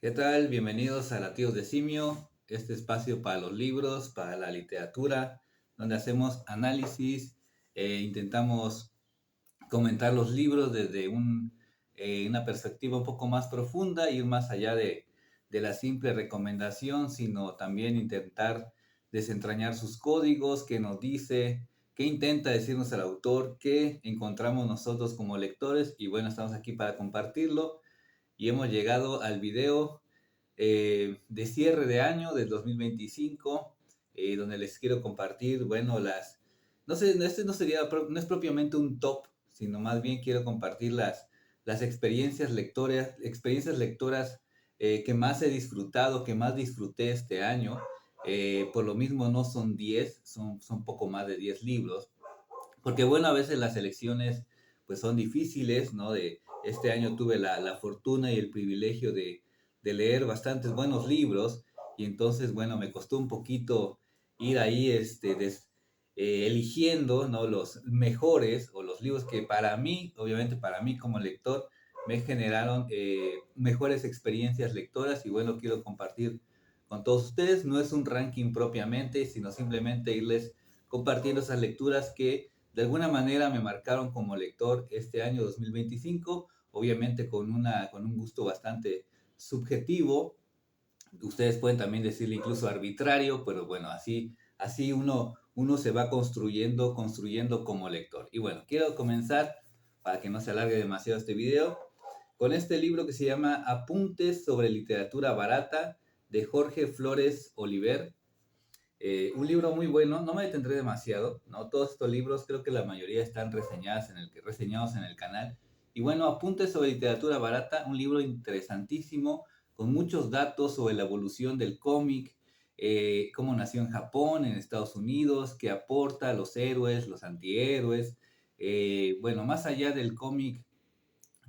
¿Qué tal? Bienvenidos a Latidos de Simio, este espacio para los libros, para la literatura, donde hacemos análisis intentamos comentar los libros desde una perspectiva un poco más profunda, ir más allá de la simple recomendación, sino también intentar desentrañar sus códigos, qué nos dice, qué intenta decirnos el autor, qué encontramos nosotros como lectores, y bueno, estamos aquí para compartirlo y hemos llegado al video de cierre de año del 2025, donde les quiero compartir, bueno, no sé, este no sería, no es propiamente un top, sino más bien quiero compartir las experiencias lectoras que más he disfrutado, que más disfruté este año. Por lo mismo no son 10, son poco más de 10 libros, porque bueno, a veces las elecciones pues son difíciles, ¿no? Este año tuve la fortuna y el privilegio de leer bastantes buenos libros y entonces, bueno, me costó un poquito ir ahí eligiendo, ¿no? Los mejores o los libros que para mí, obviamente para mí como lector, me generaron mejores experiencias lectoras y bueno, quiero compartir con todos ustedes. No es un ranking propiamente, sino simplemente irles compartiendo esas lecturas que de alguna manera me marcaron como lector este año 2025, obviamente con un gusto bastante subjetivo. Ustedes pueden también decirle incluso arbitrario, pero bueno, así uno se va construyendo como lector. Y bueno, quiero comenzar, para que no se alargue demasiado este video, con este libro que se llama Apuntes sobre literatura barata de Jorge Flores Oliver. Un libro muy bueno, no me detendré demasiado, ¿no? Todos estos libros creo que la mayoría están reseñados en el canal. Y bueno, Apuntes sobre literatura barata, un libro interesantísimo, con muchos datos sobre la evolución del cómic, cómo nació en Japón, en Estados Unidos, qué aporta, los héroes, los antihéroes. Bueno, más allá del cómic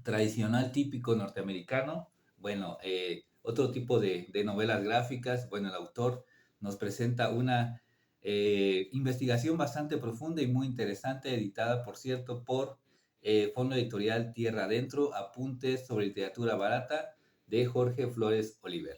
tradicional típico norteamericano, bueno, otro tipo de novelas gráficas, bueno, el autor nos presenta una investigación bastante profunda y muy interesante, editada, por cierto, por Fondo Editorial Tierra Adentro, Apuntes sobre literatura barata, de Jorge Flores Oliver.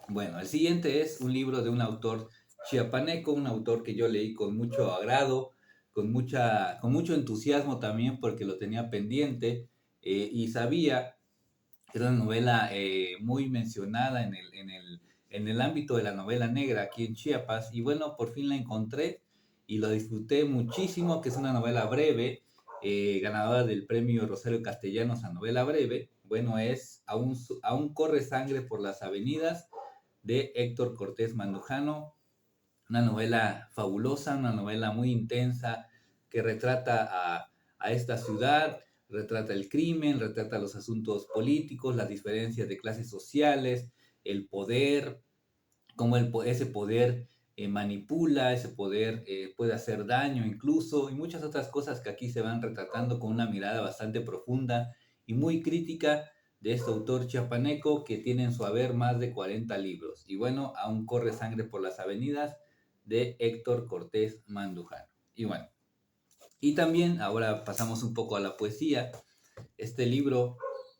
Bueno, el siguiente es un libro de un autor chiapaneco, un autor que yo leí con mucho agrado, con mucho entusiasmo también porque lo tenía pendiente, y sabía que era una novela muy mencionada en el ámbito de la novela negra aquí en Chiapas. Y bueno, por fin la encontré y lo disfruté muchísimo, que es una novela breve, ganadora del premio Rosario Castellanos a novela breve. Bueno, es Aún corre sangre por las avenidas, de Héctor Cortés Mandujano, una novela fabulosa, una novela muy intensa que retrata a esta ciudad, retrata el crimen, retrata los asuntos políticos, las diferencias de clases sociales, el poder, cómo ese poder manipula, ese poder puede hacer daño incluso, y muchas otras cosas que aquí se van retratando con una mirada bastante profunda y muy crítica de este autor chiapaneco que tiene en su haber más de 40 libros. Y bueno, Aún corre sangre por las avenidas, de Héctor Cortés Mandujano. Y bueno, y también ahora pasamos un poco a la poesía. Este libro,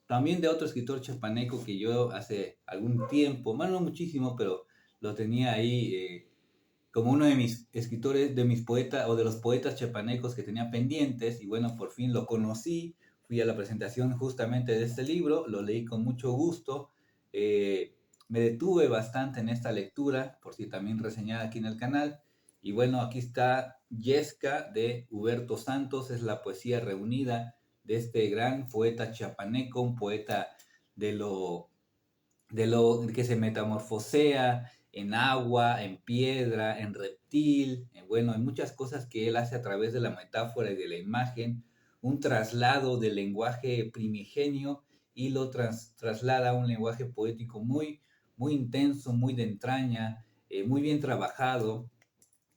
también de otro escritor chiapaneco que yo hace algún tiempo, bueno, no muchísimo, pero lo tenía ahí como uno de mis escritores, de mis poetas o de los poetas chiapanecos que tenía pendientes. Y bueno, por fin lo conocí, fui a la presentación justamente de este libro, lo leí con mucho gusto. Me detuve bastante en esta lectura, por si también reseñada aquí en el canal. Y bueno, aquí está Yesca, de Huberto Santos, es la poesía reunida de este gran poeta chiapaneco, un poeta de lo que se metamorfosea en agua, en piedra, en reptil, bueno, en muchas cosas que él hace a través de la metáfora y de la imagen, un traslado del lenguaje primigenio y lo traslada a un lenguaje poético muy intenso, muy de entraña, muy bien trabajado.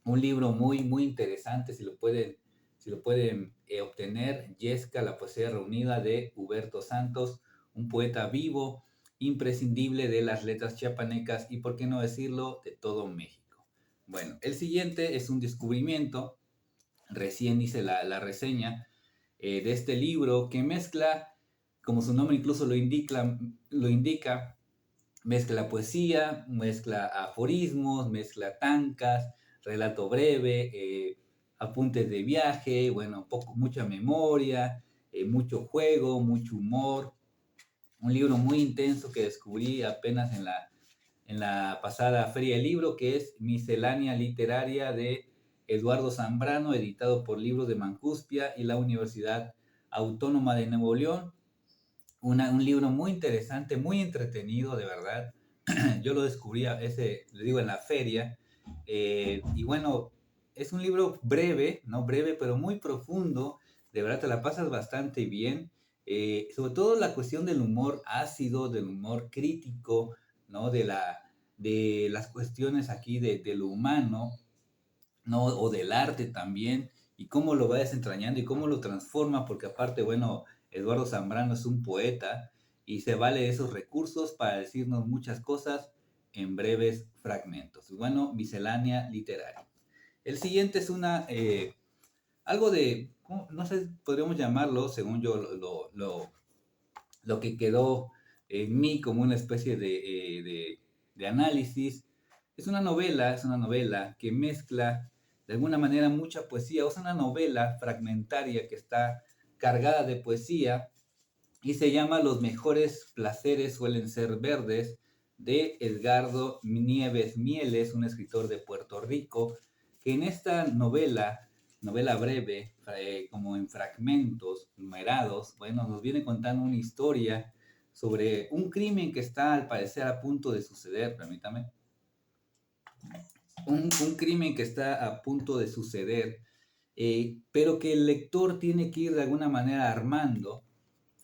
Un libro muy interesante, si lo pueden obtener, Yesca, la poesía reunida, de Huberto Santos, un poeta vivo, imprescindible de las letras chiapanecas y, por qué no decirlo, de todo México. Bueno, el siguiente es un descubrimiento, recién hice la reseña de este libro que mezcla, como su nombre incluso lo indica, Mezcla poesía, mezcla aforismos, mezcla tancas, relato breve, apuntes de viaje, bueno, mucha memoria, mucho juego, mucho humor. Un libro muy intenso que descubrí apenas en la pasada Feria del Libro, que es Miscelánea Literaria de Eduardo Zambrano, editado por Libros de Mancuspia y la Universidad Autónoma de Nuevo León. Un libro muy interesante, muy entretenido, de verdad. Yo lo descubrí le digo, en la feria. Y bueno, es un libro breve, ¿no? Breve, pero muy profundo. De verdad, te la pasas bastante bien. Sobre todo la cuestión del humor ácido, del humor crítico, ¿no? De las cuestiones aquí de lo humano, ¿no? O del arte también, y cómo lo va desentrañando y cómo lo transforma, porque aparte, bueno, Eduardo Zambrano es un poeta y se vale de esos recursos para decirnos muchas cosas en breves fragmentos. Bueno, miscelánea literaria. El siguiente es algo de, no sé, podríamos llamarlo, según yo, lo que quedó en mí como una especie de análisis. Es una novela que mezcla de alguna manera mucha poesía, o es una novela fragmentaria que está cargada de poesía y se llama Los mejores placeres suelen ser verdes, de Edgardo Nieves Mieles, un escritor de Puerto Rico, que en esta novela breve, como en fragmentos numerados, bueno, nos viene contando una historia sobre un crimen que está al parecer a punto de suceder, permítame, un crimen que está a punto de suceder, pero que el lector tiene que ir de alguna manera armando,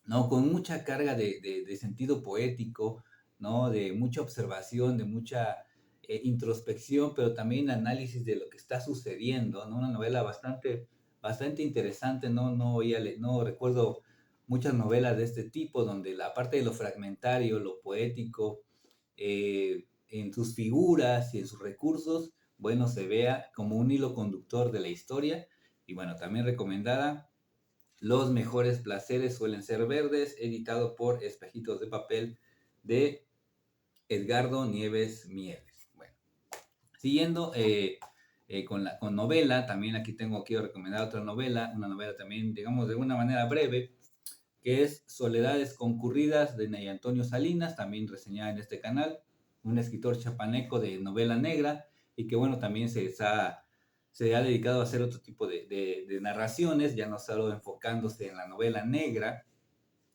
¿no? Con mucha carga de sentido poético, ¿no? De mucha observación, de mucha introspección, pero también análisis de lo que está sucediendo, ¿no? Una novela bastante interesante, no recuerdo muchas novelas de este tipo, donde la parte de lo fragmentario, lo poético, en sus figuras y en sus recursos, bueno, se vea como un hilo conductor de la historia. Y bueno, también recomendada, Los mejores placeres suelen ser verdes, editado por Espejitos de Papel, de Edgardo Nieves Mieles. Bueno, siguiendo con novela, también quiero recomendar otra novela, una novela también, digamos, de una manera breve, que es Soledades concurridas, de Ney Antonio Salinas, también reseñada en este canal, un escritor chapaneco de novela negra, y que bueno, también se ha dedicado a hacer otro tipo de narraciones, ya no solo enfocándose en la novela negra,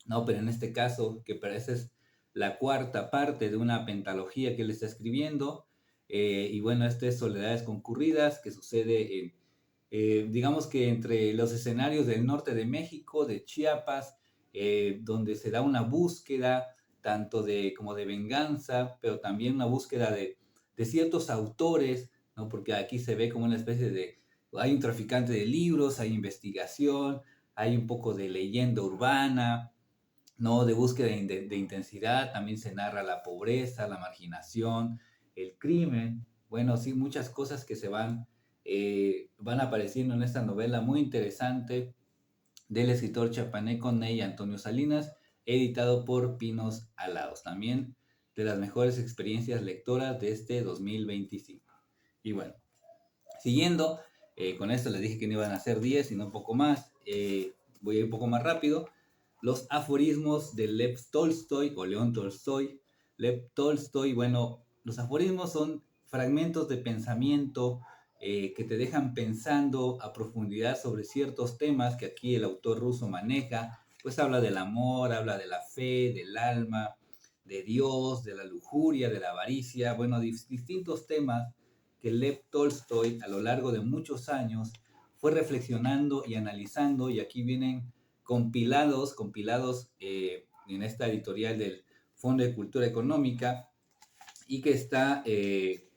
¿no? Pero en este caso, que parece es la cuarta parte de una pentalogía que él está escribiendo, y bueno, este es Soledades concurridas, que sucede digamos que entre los escenarios del norte de México, de Chiapas, donde se da una búsqueda tanto como de venganza, pero también una búsqueda de ciertos autores, ¿no? Porque aquí se ve como una especie hay un traficante de libros, hay investigación, hay un poco de leyenda urbana, ¿no? De búsqueda de intensidad, también se narra la pobreza, la marginación, el crimen, bueno, sí, muchas cosas que van apareciendo en esta novela muy interesante del escritor chapaneco Ney Antonio Salinas, editado por Pinos Alados, también de las mejores experiencias lectoras de este 2025. Y bueno, siguiendo, con esto les dije que no iban a ser 10, sino un poco más, voy a ir un poco más rápido. Los aforismos de Lev Tolstoy o León Tolstoy. Lev Tolstoy, bueno, los aforismos son fragmentos de pensamiento que te dejan pensando a profundidad sobre ciertos temas que aquí el autor ruso maneja. Pues habla del amor, habla de la fe, del alma, de Dios, de la lujuria, de la avaricia, bueno, distintos temas que Lev Tolstoy a lo largo de muchos años fue reflexionando y analizando, y aquí vienen compilados en esta editorial del Fondo de Cultura Económica, y que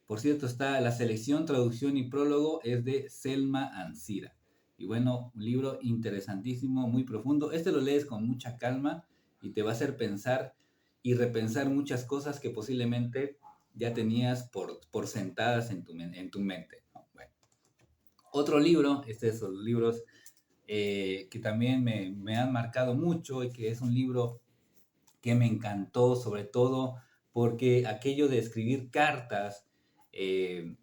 por cierto, está la selección, traducción y prólogo es de Selma Ancira. Y bueno, un libro interesantísimo, muy profundo. Este lo lees con mucha calma y te va a hacer pensar y repensar muchas cosas que posiblemente ya tenías por sentadas en tu mente, ¿no? Bueno, otro libro, este es los libros que también me han marcado mucho, y que es un libro que me encantó, sobre todo porque aquello de escribir cartas,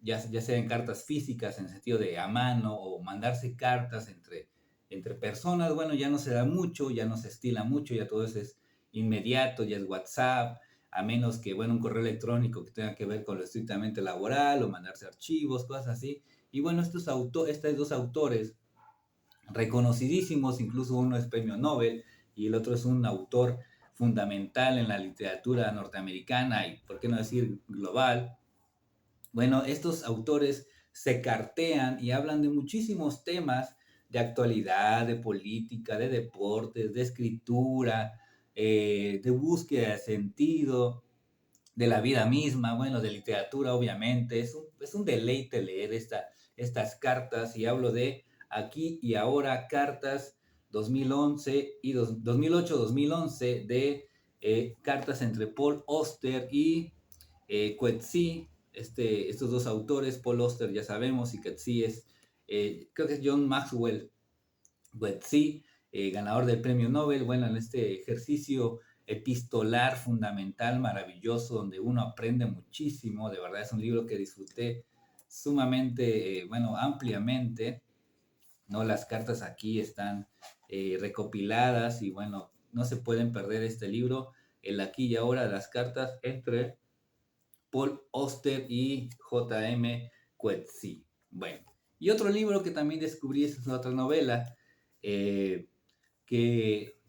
ya sean cartas físicas en el sentido de a mano o mandarse cartas entre personas, bueno, ya no se da mucho, ya no se estila mucho, ya todo eso es inmediato, ya es WhatsApp, a menos que, bueno, un correo electrónico que tenga que ver con lo estrictamente laboral o mandarse archivos, cosas así. Y bueno, estos dos autores reconocidísimos, incluso uno es premio Nobel y el otro es un autor fundamental en la literatura norteamericana y, por qué no decir, global. Bueno, estos autores se cartean y hablan de muchísimos temas de actualidad, de política, de deportes, de escritura, de búsqueda de sentido, de la vida misma, bueno, de literatura, obviamente. Es un deleite leer estas cartas y hablo de Aquí y Ahora, cartas 2011 y 2008-2011 de cartas entre Paul Auster y Coetzee, estos dos autores. Paul Auster ya sabemos y Coetzee creo que es John Maxwell Coetzee, ganador del premio Nobel. Bueno, en este ejercicio epistolar fundamental, maravilloso, donde uno aprende muchísimo, de verdad es un libro que disfruté sumamente, bueno, ampliamente, ¿no? Las cartas aquí están recopiladas y bueno, no se pueden perder este libro, el Aquí y Ahora, las cartas entre Paul Auster y J.M. Coetzee. Bueno, y otro libro que también descubrí es otra novela eh, que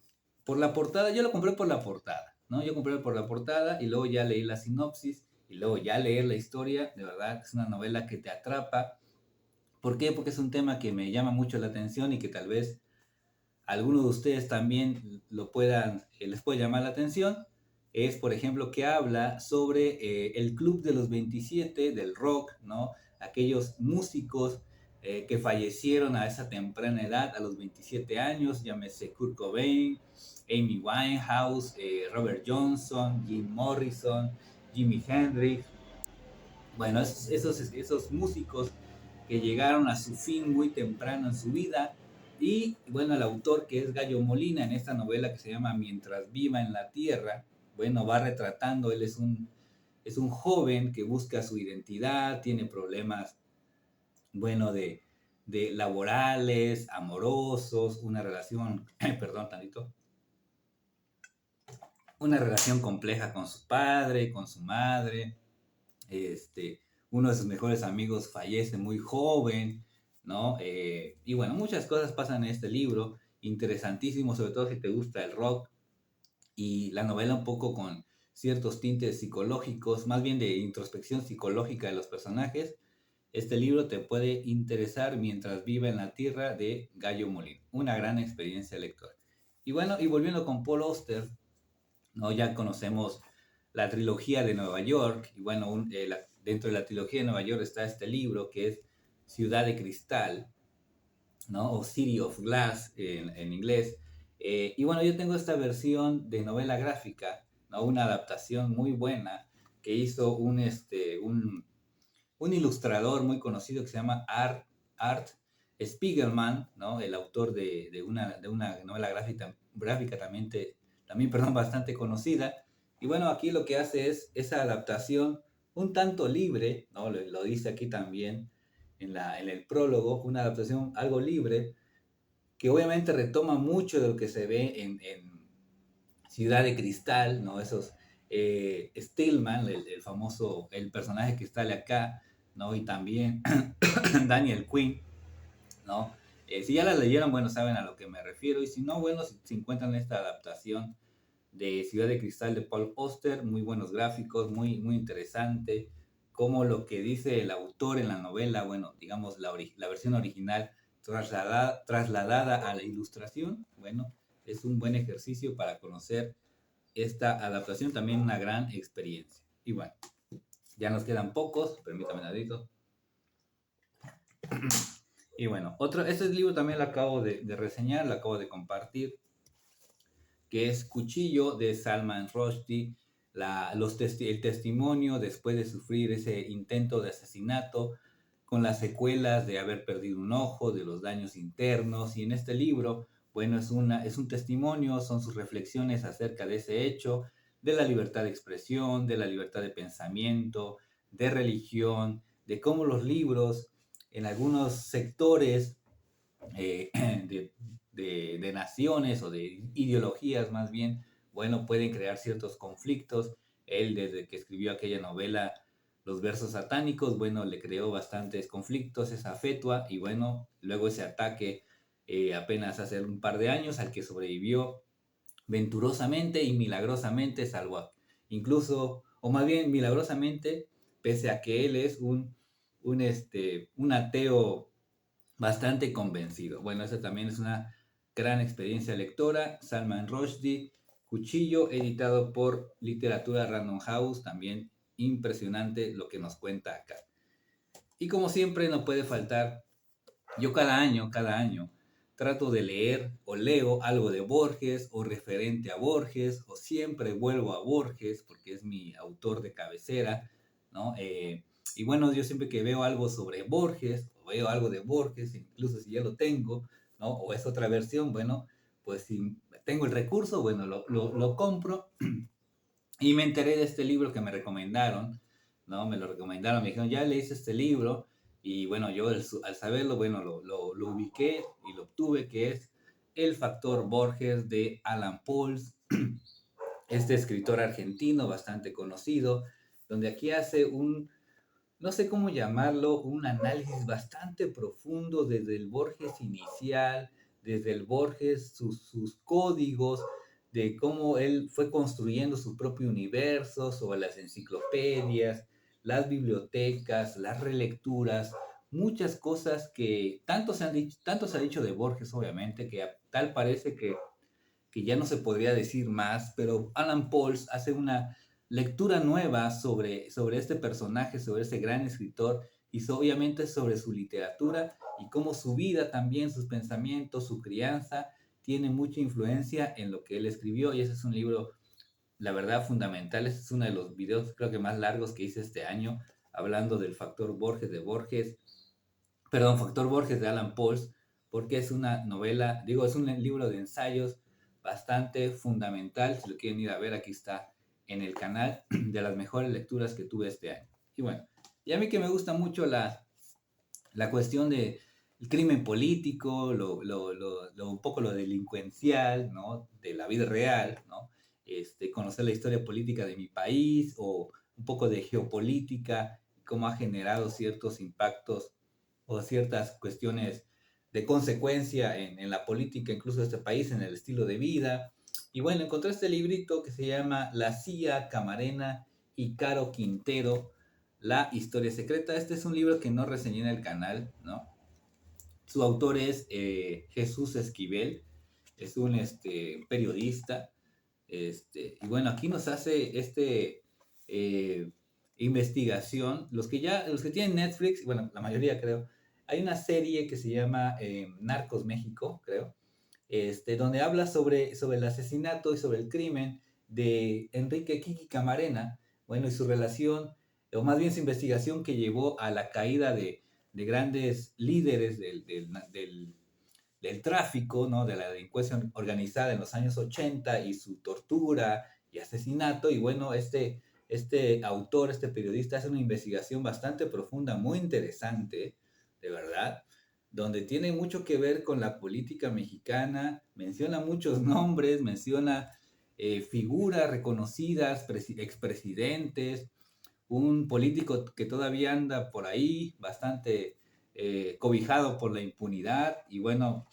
por la portada, yo lo compré por la portada, ¿no? Yo compré por la portada y luego ya leí la sinopsis y luego ya leer la historia. De verdad, es una novela que te atrapa. ¿Por qué? Porque es un tema que me llama mucho la atención y que tal vez algunos de ustedes también les puede llamar la atención. Es, por ejemplo, que habla sobre el Club de los 27 del rock, ¿no? Aquellos músicos que fallecieron a esa temprana edad, a los 27 años, llámese Kurt Cobain, Amy Winehouse, Robert Johnson, Jim Morrison, Jimi Hendrix. Bueno, esos músicos que llegaron a su fin muy temprano en su vida. Y bueno, el autor, que es Gallo Molina, en esta novela que se llama Mientras viva en la tierra, bueno, va retratando, él es un joven que busca su identidad, tiene problemas, bueno, de laborales, amorosos, una relación, perdón, tantito, una relación compleja con su padre, con su madre. este, Uno de sus mejores amigos fallece muy joven, ¿no? Y bueno, muchas cosas pasan en este libro, interesantísimo, sobre todo si te gusta el rock, y la novela un poco con ciertos tintes psicológicos, más bien de introspección psicológica de los personajes. Este libro te puede interesar Mientras viva en la tierra, de Gallo Molina. Una gran experiencia lectora. Y bueno, y volviendo con Paul Auster, ¿no? Ya conocemos la trilogía de Nueva York, y bueno, dentro de la trilogía de Nueva York está este libro que es Ciudad de Cristal, ¿no? O City of Glass en inglés. Y bueno, yo tengo esta versión de novela gráfica, ¿no? Una adaptación muy buena que hizo un ilustrador muy conocido que se llama Art Spiegelman, ¿no? El autor de una novela gráfica también, perdón, bastante conocida. Y bueno, aquí lo que hace es esa adaptación un tanto libre, ¿no? Lo dice aquí también en el prólogo, una adaptación algo libre, que obviamente retoma mucho de lo que se ve en Ciudad de Cristal, ¿no? Stillman, el famoso, el personaje que sale acá, ¿no? Y también Daniel Quinn, ¿no? Si ya la leyeron, bueno, saben a lo que me refiero, y si no, bueno, si encuentran esta adaptación de Ciudad de Cristal de Paul Auster, muy buenos gráficos, muy, muy interesante, como lo que dice el autor en la novela, bueno, digamos, la versión original trasladada a la ilustración, bueno, es un buen ejercicio para conocer esta adaptación, también una gran experiencia. Y bueno, ya nos quedan pocos, permítame nadito. Y bueno, este libro también lo acabo de reseñar, lo acabo de compartir, que es Cuchillo, de Salman Rushdie, el testimonio después de sufrir ese intento de asesinato, con las secuelas de haber perdido un ojo, de los daños internos. Y en este libro, bueno, es un testimonio, son sus reflexiones acerca de ese hecho, de la libertad de expresión, de la libertad de pensamiento, de religión, de cómo los libros en algunos sectores eh, de, de naciones o de ideologías más bien, bueno, pueden crear ciertos conflictos. Él desde que escribió aquella novela, Los versos satánicos, bueno, le creó bastantes conflictos, esa fetua, y bueno, luego ese ataque apenas hace un par de años al que sobrevivió venturosamente y milagrosamente, salvo incluso, o más bien milagrosamente, pese a que él es un ateo bastante convencido. Bueno, esa también es una gran experiencia lectora. Salman Rushdie, Cuchillo, editado por Literatura Random House, también impresionante lo que nos cuenta acá. Y como siempre no puede faltar, yo cada año, trato de leer o leo algo de Borges o referente a Borges o siempre vuelvo a Borges porque es mi autor de cabecera, ¿no? Y bueno, yo siempre que veo algo sobre Borges o veo algo de Borges, incluso si ya lo tengo, ¿no? O es otra versión, bueno, pues si tengo el recurso, bueno, lo compro y me enteré de este libro que me recomendaron, ¿no? Me lo recomendaron, me dijeron, ya leíste este libro. Y bueno, yo al saberlo, bueno, lo ubiqué y lo obtuve, que es El Factor Borges de Alan Pauls, este escritor argentino bastante conocido, donde aquí hace no sé cómo llamarlo, un análisis bastante profundo desde el Borges inicial, desde el Borges, sus códigos, de cómo él fue construyendo su propio universo, sobre las enciclopedias, las bibliotecas, las relecturas, muchas cosas que tanto se ha dicho de Borges, obviamente, que tal parece que ya no se podría decir más, pero Alan Pauls hace una lectura nueva sobre este personaje, sobre ese gran escritor y obviamente sobre su literatura y cómo su vida también, sus pensamientos, su crianza, tiene mucha influencia en lo que él escribió y ese es un libro, la verdad, fundamental. Ese es uno de los videos creo que más largos que hice este año, hablando del factor Borges, Factor Borges de Alan Pauls, porque es una novela, digo, es un libro de ensayos bastante fundamental. Si lo quieren ir a ver, aquí está en el canal, de las mejores lecturas que tuve este año. Y bueno, y a mí que me gusta mucho la cuestión de el crimen político, un poco lo delincuencial, ¿no? De la vida real, ¿no? Conocer la historia política de mi país o un poco de geopolítica, cómo ha generado ciertos impactos o ciertas cuestiones de consecuencia en la política, incluso de este país, en el estilo de vida. Y bueno, encontré este librito que se llama La CIA, Camarena y Caro Quintero, La Historia Secreta. Este es un libro que no reseñé en el canal, ¿no? Su autor es Jesús Esquivel, es un periodista, y bueno, aquí nos hace eh, investigación. Los que tienen Netflix, bueno, la mayoría creo, hay una serie que se llama Narcos México, creo, donde habla sobre el asesinato y sobre el crimen de Enrique Kiki Camarena, bueno, y su relación, o más bien su investigación que llevó a la caída de grandes líderes del tráfico, ¿no? De la delincuencia organizada en los años 80 y su tortura y asesinato. Y bueno, este autor, este periodista, hace una investigación bastante profunda, muy interesante, de verdad, donde tiene mucho que ver con la política mexicana, menciona muchos nombres, menciona figuras reconocidas, expresidentes, un político que todavía anda por ahí, bastante cobijado por la impunidad, y bueno,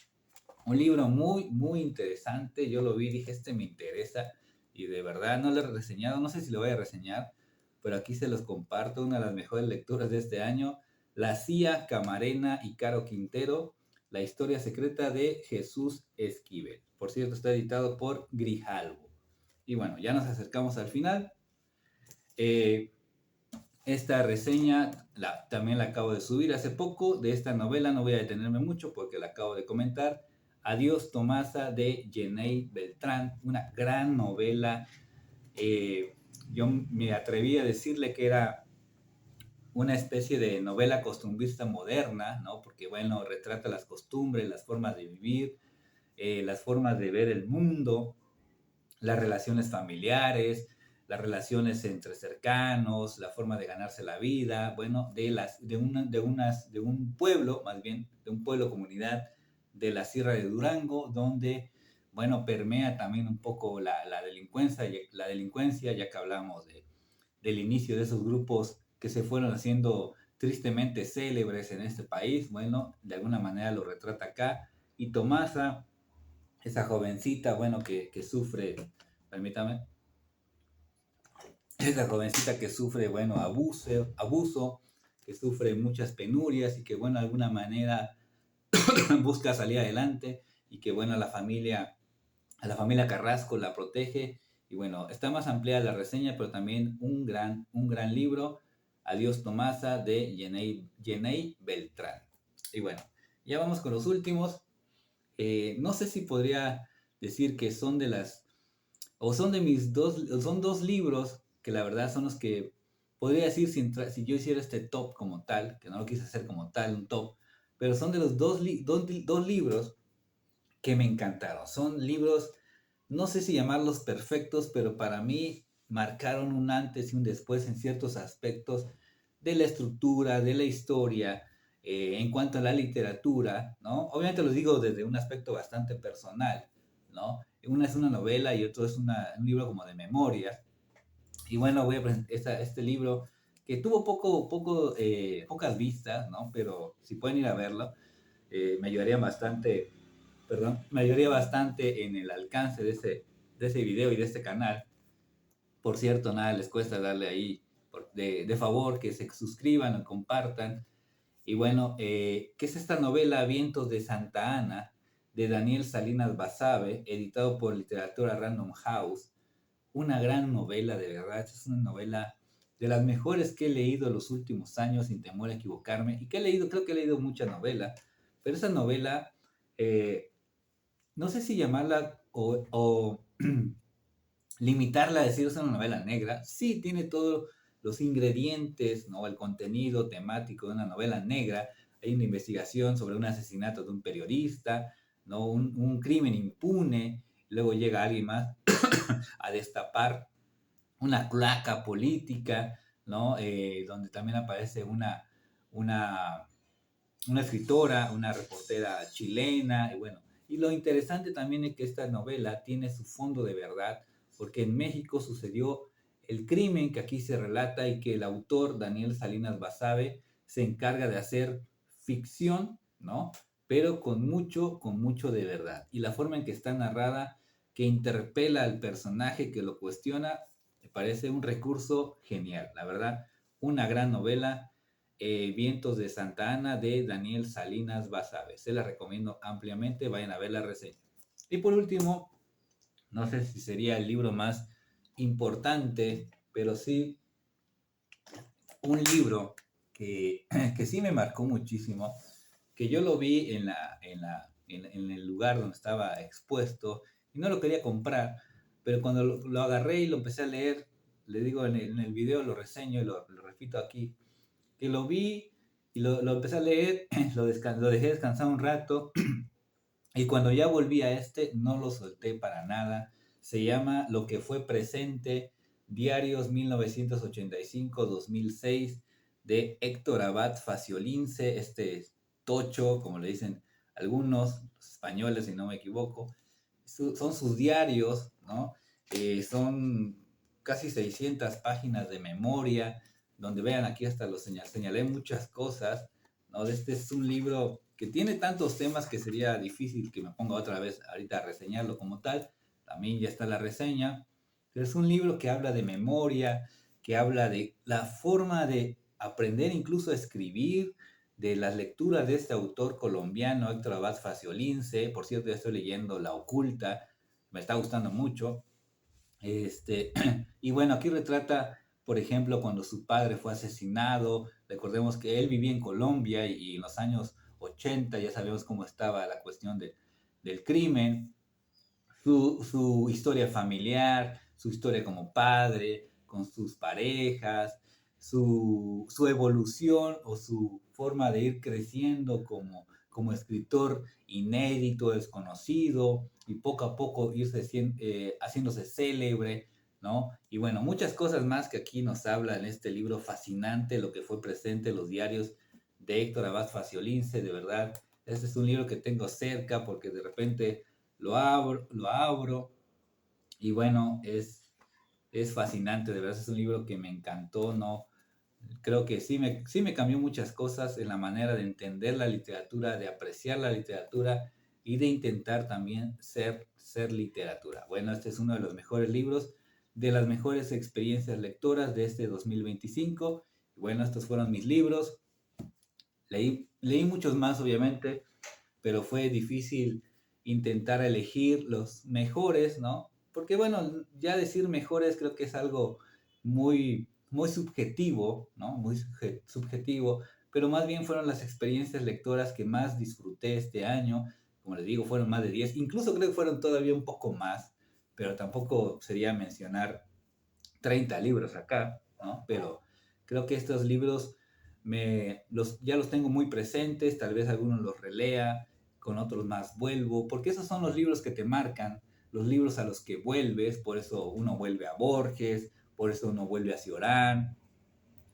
un libro muy, muy interesante. Yo lo vi y dije, me interesa. Y de verdad no lo he reseñado. No sé si lo voy a reseñar, pero aquí se los comparto. Una de las mejores lecturas de este año. La CIA, Camarena y Caro Quintero. La historia secreta de Jesús Esquivel. Por cierto, está editado por Grijalvo. Y bueno, ya nos acercamos al final. Esta reseña también la acabo de subir hace poco. De esta novela no voy a detenerme mucho porque la acabo de comentar. Adiós Tomasa de Jenei Beltrán, una gran novela. Yo me atreví a decirle que era una especie de novela costumbrista moderna, ¿no? Porque bueno, retrata las costumbres, las formas de vivir, las formas de ver el mundo, las relaciones familiares, las relaciones entre cercanos, la forma de ganarse la vida, bueno, de un pueblo, más bien, de un pueblo comunidad de la Sierra de Durango, donde, bueno, permea también un poco la delincuencia, ya que hablamos del inicio de esos grupos que se fueron haciendo tristemente célebres en este país, bueno, de alguna manera lo retrata acá, y Tomasa, esa jovencita, bueno, que sufre, permítame, esa jovencita que sufre, bueno, abuso, que sufre muchas penurias y que, bueno, de alguna manera busca salir adelante y que, bueno, a la familia Carrasco la protege. Y bueno, está más amplia la reseña, pero también un gran libro, Adiós Tomasa, de Yenei Beltrán. Y bueno, ya vamos con los últimos. No sé si podría decir que son de las o son de mis son dos libros que la verdad son los que podría decir si yo hiciera este top como tal, que no lo quise hacer como tal, un top, pero son de los dos libros que me encantaron. Son libros, no sé si llamarlos perfectos, pero para mí marcaron un antes y un después en ciertos aspectos de la estructura, de la historia, en cuanto a la literatura, ¿no? Obviamente los digo desde un aspecto bastante personal, ¿no? Una es una novela y otro es un libro como de memorias. Y bueno, voy a presentar este libro que tuvo pocas vistas, ¿no? Pero si pueden ir a verlo, me ayudaría bastante, perdón, me ayudaría bastante en el alcance de ese video y de este canal. Por cierto, nada les cuesta darle ahí de favor, que se suscriban o compartan. Y bueno, ¿qué es esta novela Vientos de Santa Ana de Daniel Salinas Basabe, editado por Literatura Random House? Una gran novela, de verdad, es una novela de las mejores que he leído en los últimos años, sin temor a equivocarme, y que he leído, creo que he leído mucha novela, pero esa novela, eh, no sé si llamarla o limitarla a decir es una novela negra. Sí, tiene todos los ingredientes, ¿no? El contenido temático de una novela negra. Hay una investigación sobre un asesinato de un periodista, ¿no? Un crimen impune. Luego llega alguien más a destapar una cloaca política, ¿no? Donde también aparece una, una escritora, una reportera chilena, y bueno, y lo interesante también es que esta novela tiene su fondo de verdad, porque en México sucedió el crimen que aquí se relata y que el autor Daniel Salinas Basabe se encarga de hacer ficción, ¿no? Pero con mucho de verdad. Y la forma en que está narrada, que interpela al personaje, que lo cuestiona, me parece un recurso genial, la verdad, una gran novela. Vientos de Santa Ana de Daniel Salinas Basabe. Se la recomiendo ampliamente, vayan a ver la reseña. Y por último, no sé si sería el libro más importante, pero sí un libro que sí me marcó muchísimo, que yo lo vi en el lugar donde estaba expuesto y no lo quería comprar, pero cuando lo agarré y lo empecé a leer, le digo en el video, lo reseño y lo repito aquí, que lo vi y lo empecé a leer, lo dejé descansar un rato y cuando ya volví a no lo solté para nada. Se llama Lo que fue presente, Diarios 1985-2006 de Héctor Abad Faciolince, este tocho, como le dicen algunos españoles, si no me equivoco. Son sus diarios, ¿no? Son casi 600 páginas de memoria, donde vean aquí hasta señalé muchas cosas, ¿no? Este es un libro que tiene tantos temas que sería difícil que me ponga otra vez ahorita a reseñarlo como tal. También ya está la reseña. Pero es un libro que habla de memoria, que habla de la forma de aprender incluso a escribir, de las lecturas de este autor colombiano, Héctor Abad Faciolince. Por cierto, ya estoy leyendo La Oculta, me está gustando mucho. Y bueno, aquí retrata, por ejemplo, cuando su padre fue asesinado. Recordemos que él vivía en Colombia y en los años 80 ya sabemos cómo estaba la cuestión del crimen, su historia familiar, su historia como padre, con sus parejas, su evolución o su forma de ir creciendo como escritor inédito, desconocido, y poco a poco irse haciéndose célebre, ¿no? Y bueno, muchas cosas más que aquí nos habla en este libro fascinante, lo que fue presente, los diarios de Héctor Abad Faciolince, de verdad. Este es un libro que tengo cerca porque de repente lo abro y bueno, es fascinante, de verdad es un libro que me encantó, ¿no? Creo que sí me cambió muchas cosas en la manera de entender la literatura, de apreciar la literatura y de intentar también ser literatura. Bueno, este es uno de los mejores libros, de las mejores experiencias lectoras de este 2025. Bueno, estos fueron mis libros. Leí muchos más, obviamente, pero fue difícil intentar elegir los mejores, ¿no? Porque bueno, ya decir mejores creo que es algo muy subjetivo, ¿no? Muy subjetivo, pero más bien fueron las experiencias lectoras que más disfruté este año. Como les digo, fueron más de 10, incluso creo que fueron todavía un poco más, pero tampoco sería mencionar 30 libros acá, ¿no? Pero creo que estos libros ya los tengo muy presentes, tal vez algunos los relea, con otros más vuelvo, porque esos son los libros que te marcan, los libros a los que vuelves, por eso uno vuelve a Borges, por eso uno vuelve a Cioran,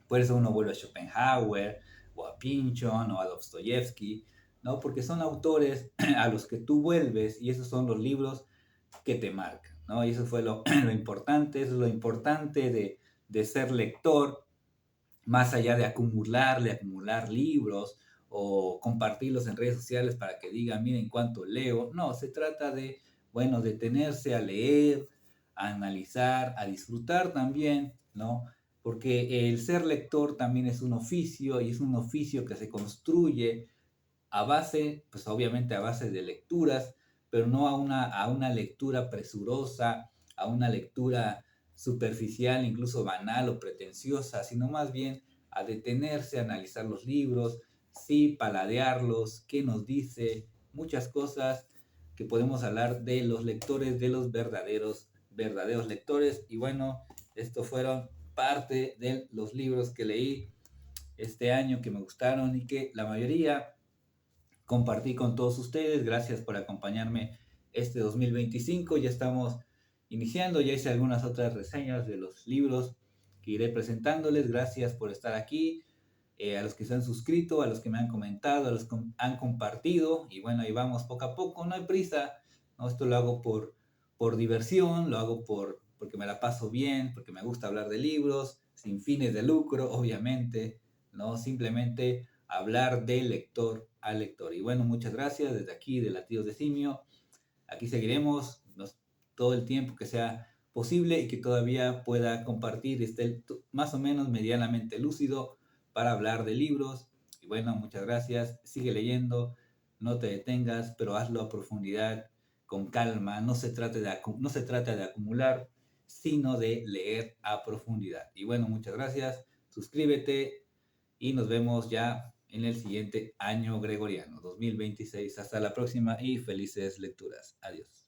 por eso uno vuelve a Schopenhauer, o a Pynchon, o a Dostoyevsky, ¿no? Porque son autores a los que tú vuelves y esos son los libros que te marcan, ¿no? Y eso fue lo importante, eso es lo importante de ser lector, más allá de acumular libros o compartirlos en redes sociales para que digan, miren cuánto leo. No, se trata de, bueno, detenerse a leer, a analizar, a disfrutar también, ¿no? Porque el ser lector también es un oficio y es un oficio que se construye a base, pues obviamente a base de lecturas, pero no a una lectura presurosa, a una lectura superficial, incluso banal o pretenciosa, sino más bien a detenerse, a analizar los libros, sí, paladearlos, qué nos dice, muchas cosas que podemos hablar de los lectores, de los verdaderos lectores. Y bueno, estos fueron parte de los libros que leí este año que me gustaron y que la mayoría compartí con todos ustedes. Gracias por acompañarme este 2025. Ya estamos iniciando, ya hice algunas otras reseñas de los libros que iré presentándoles. Gracias por estar aquí. A los que se han suscrito, a los que me han comentado, a los que han compartido. Y bueno, ahí vamos poco a poco, no hay prisa. ¿No? Esto lo hago por diversión, lo hago porque me la paso bien, porque me gusta hablar de libros, sin fines de lucro, obviamente, ¿no? Simplemente hablar de lector a lector. Y bueno, muchas gracias desde aquí de Latidos de Simio. Aquí seguiremos todo el tiempo que sea posible y que todavía pueda compartir, esté más o menos medianamente lúcido para hablar de libros. Y bueno, muchas gracias. Sigue leyendo, no te detengas, pero hazlo a profundidad, con calma. No se trata de acumular, sino de leer a profundidad. Y bueno, muchas gracias. Suscríbete y nos vemos ya en el siguiente año gregoriano, 2026. Hasta la próxima y felices lecturas. Adiós.